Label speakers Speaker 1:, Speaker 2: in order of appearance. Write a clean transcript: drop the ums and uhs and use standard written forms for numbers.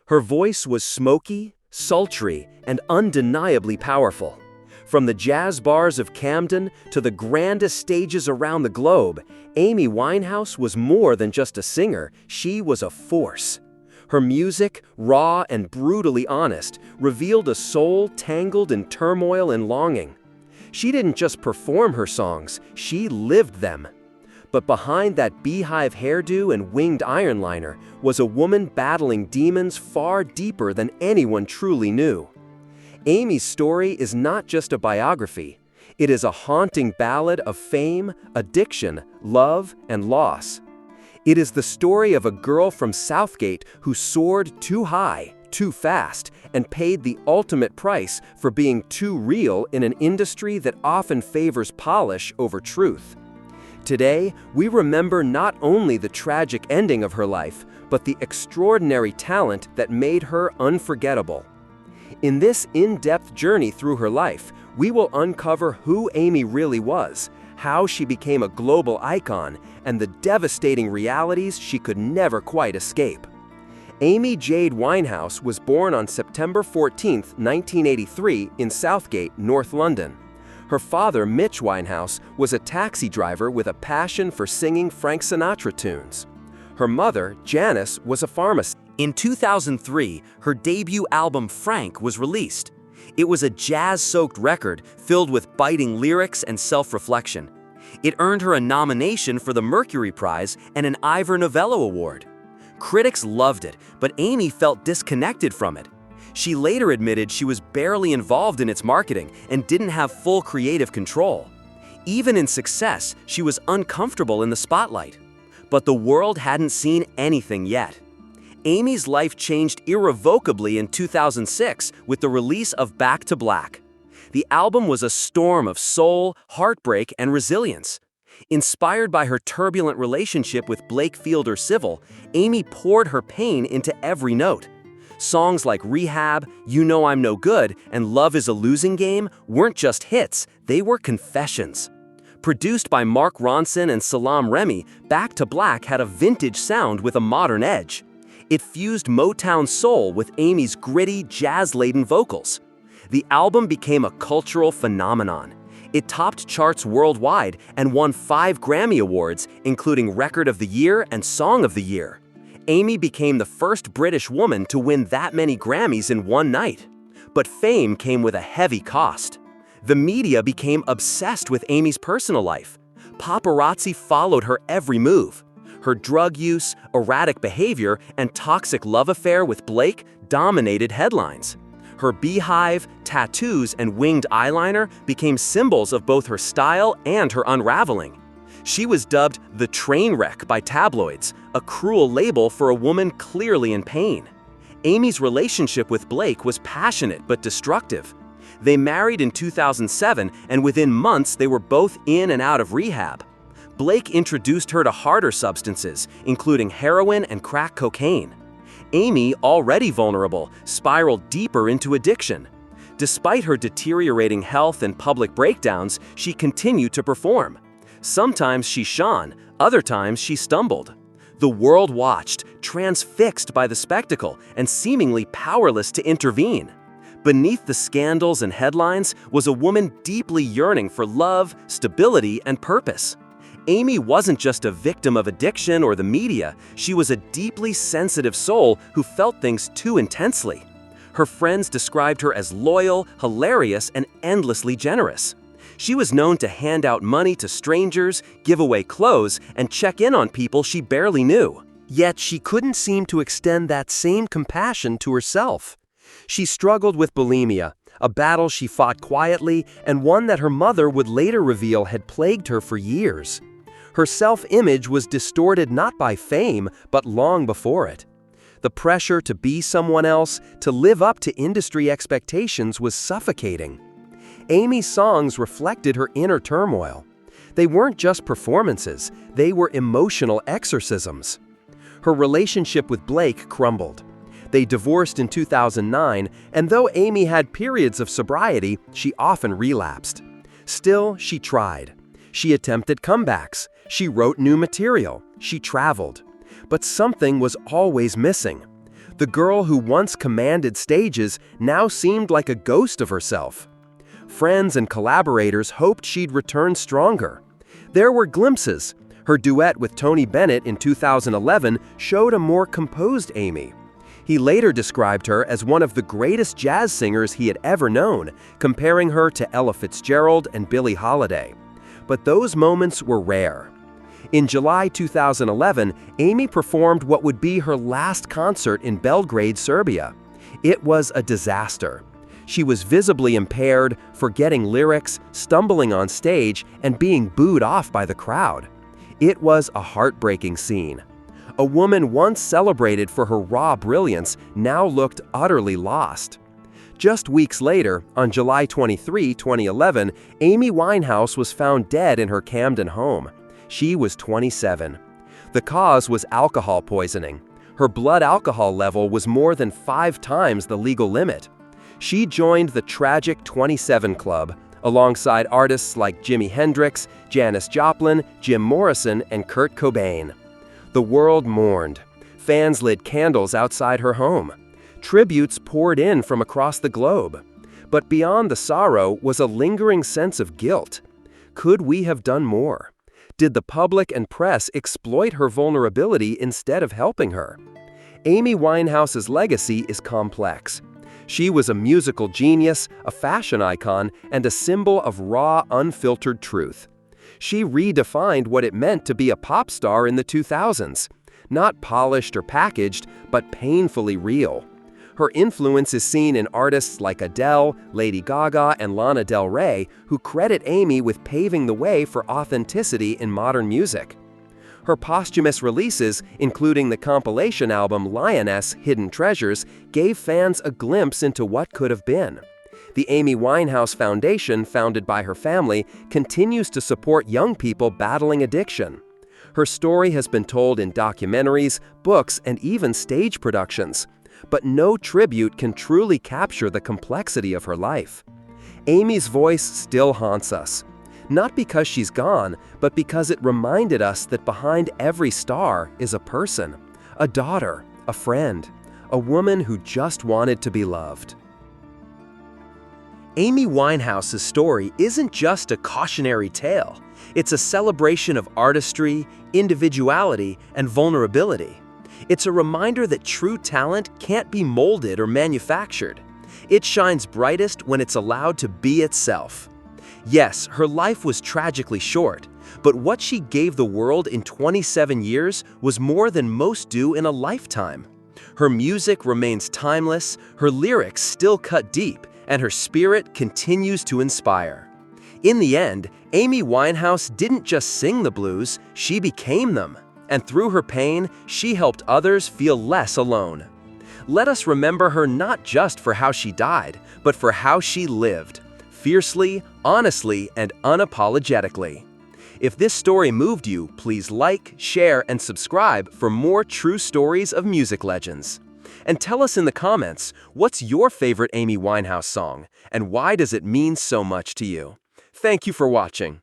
Speaker 1: Her voice was smoky, sultry, and undeniably powerful. From the jazz bars of Camden to the grandest stages around the globe, Amy Winehouse was more than just a singer, she was a force. Her music, raw and brutally honest, revealed a soul tangled in turmoil and longing. She didn't just perform her songs, she lived them. But behind that beehive hairdo and winged ironliner was a woman battling demons far deeper than anyone truly knew. Amy's story is not just a biography. It is a haunting ballad of fame, addiction, love, and loss. It is the story of a girl from Southgate who soared too high, too fast, and paid the ultimate price for being too real in an industry that often favors polish over truth. Today, we remember not only the tragic ending of her life, but the extraordinary talent that made her unforgettable. In this in-depth journey through her life, we will uncover who Amy really was, how she became a global icon, and the devastating realities she could never quite escape. Amy Jade Winehouse was born on September 14, 1983, in Southgate, North London. Her father, Mitch Winehouse, was a taxi driver with a passion for singing Frank Sinatra tunes. Her mother, Janice, was a pharmacist. In 2003, her debut album Frank was released. It was a jazz-soaked record filled with biting lyrics and self-reflection. It earned her a nomination for the Mercury Prize and an Ivor Novello Award. Critics loved it, but Amy felt disconnected from it. She later admitted she was barely involved in its marketing and didn't have full creative control. Even in success, she was uncomfortable in the spotlight. But the world hadn't seen anything yet. Amy's life changed irrevocably in 2006 with the release of Back to Black. The album was a storm of soul, heartbreak, and resilience. Inspired by her turbulent relationship with Blake Fielder Civil, Amy poured her pain into every note. Songs like Rehab, You Know I'm No Good, and Love is a Losing Game weren't just hits, they were confessions. Produced by Mark Ronson and Salaam Remi, Back to Black had a vintage sound with a modern edge. It fused Motown soul with Amy's gritty, jazz-laden vocals. The album became a cultural phenomenon. It topped charts worldwide and won 5 Grammy Awards, including Record of the Year and Song of the Year. Amy became the first British woman to win that many Grammys in one night. But fame came with a heavy cost. The media became obsessed with Amy's personal life. Paparazzi followed her every move. Her drug use, erratic behavior, and toxic love affair with Blake dominated headlines. Her beehive, tattoos, and winged eyeliner became symbols of both her style and her unraveling. She was dubbed the train wreck by tabloids, a cruel label for a woman clearly in pain. Amy's relationship with Blake was passionate but destructive. They married in 2007, and within months they were both in and out of rehab. Blake introduced her to harder substances, including heroin and crack cocaine. Amy, already vulnerable, spiraled deeper into addiction. Despite her deteriorating health and public breakdowns, she continued to perform. Sometimes she shone, other times she stumbled. The world watched, transfixed by the spectacle and seemingly powerless to intervene. Beneath the scandals and headlines was a woman deeply yearning for love, stability, and purpose. Amy wasn't just a victim of addiction or the media, she was a deeply sensitive soul who felt things too intensely. Her friends described her as loyal, hilarious, and endlessly generous. She was known to hand out money to strangers, give away clothes, and check in on people she barely knew. Yet she couldn't seem to extend that same compassion to herself. She struggled with bulimia, a battle she fought quietly and one that her mother would later reveal had plagued her for years. Her self-image was distorted not by fame, but long before it. The pressure to be someone else, to live up to industry expectations was suffocating. Amy's songs reflected her inner turmoil. They weren't just performances, they were emotional exorcisms. Her relationship with Blake crumbled. They divorced in 2009, and though Amy had periods of sobriety, she often relapsed. Still, she tried. She attempted comebacks. She wrote new material. She traveled. But something was always missing. The girl who once commanded stages now seemed like a ghost of herself. Friends and collaborators hoped she'd return stronger. There were glimpses. Her duet with Tony Bennett in 2011 showed a more composed Amy. He later described her as one of the greatest jazz singers he had ever known, comparing her to Ella Fitzgerald and Billie Holiday. But those moments were rare. In July 2011, Amy performed what would be her last concert in Belgrade, Serbia. It was a disaster. She was visibly impaired, forgetting lyrics, stumbling on stage, and being booed off by the crowd. It was a heartbreaking scene. A woman once celebrated for her raw brilliance now looked utterly lost. Just weeks later, on July 23, 2011, Amy Winehouse was found dead in her Camden home. She was 27. The cause was alcohol poisoning. Her blood alcohol level was more than 5 times the legal limit. She joined the tragic 27 Club, alongside artists like Jimi Hendrix, Janis Joplin, Jim Morrison, and Kurt Cobain. The world mourned. Fans lit candles outside her home. Tributes poured in from across the globe. But beyond the sorrow was a lingering sense of guilt. Could we have done more? Did the public and press exploit her vulnerability instead of helping her? Amy Winehouse's legacy is complex. She was a musical genius, a fashion icon, and a symbol of raw, unfiltered truth. She redefined what it meant to be a pop star in the 2000s. Not polished or packaged, but painfully real. Her influence is seen in artists like Adele, Lady Gaga, and Lana Del Rey, who credit Amy with paving the way for authenticity in modern music. Her posthumous releases, including the compilation album Lioness: Hidden Treasures, gave fans a glimpse into what could have been. The Amy Winehouse Foundation, founded by her family, continues to support young people battling addiction. Her story has been told in documentaries, books, and even stage productions. But no tribute can truly capture the complexity of her life. Amy's voice still haunts us. Not because she's gone, but because it reminded us that behind every star is a person, a daughter, a friend, a woman who just wanted to be loved. Amy Winehouse's story isn't just a cautionary tale. It's a celebration of artistry, individuality, and vulnerability. It's a reminder that true talent can't be molded or manufactured. It shines brightest when it's allowed to be itself. Yes, her life was tragically short, but what she gave the world in 27 years was more than most do in a lifetime. Her music remains timeless, her lyrics still cut deep, and her spirit continues to inspire. In the end, Amy Winehouse didn't just sing the blues, she became them. And through her pain, she helped others feel less alone. Let us remember her not just for how she died, but for how she lived, fiercely, honestly, and unapologetically. If this story moved you, please like, share, and subscribe for more true stories of music legends. And tell us in the comments, what's your favorite Amy Winehouse song, and why does it mean so much to you? Thank you for watching.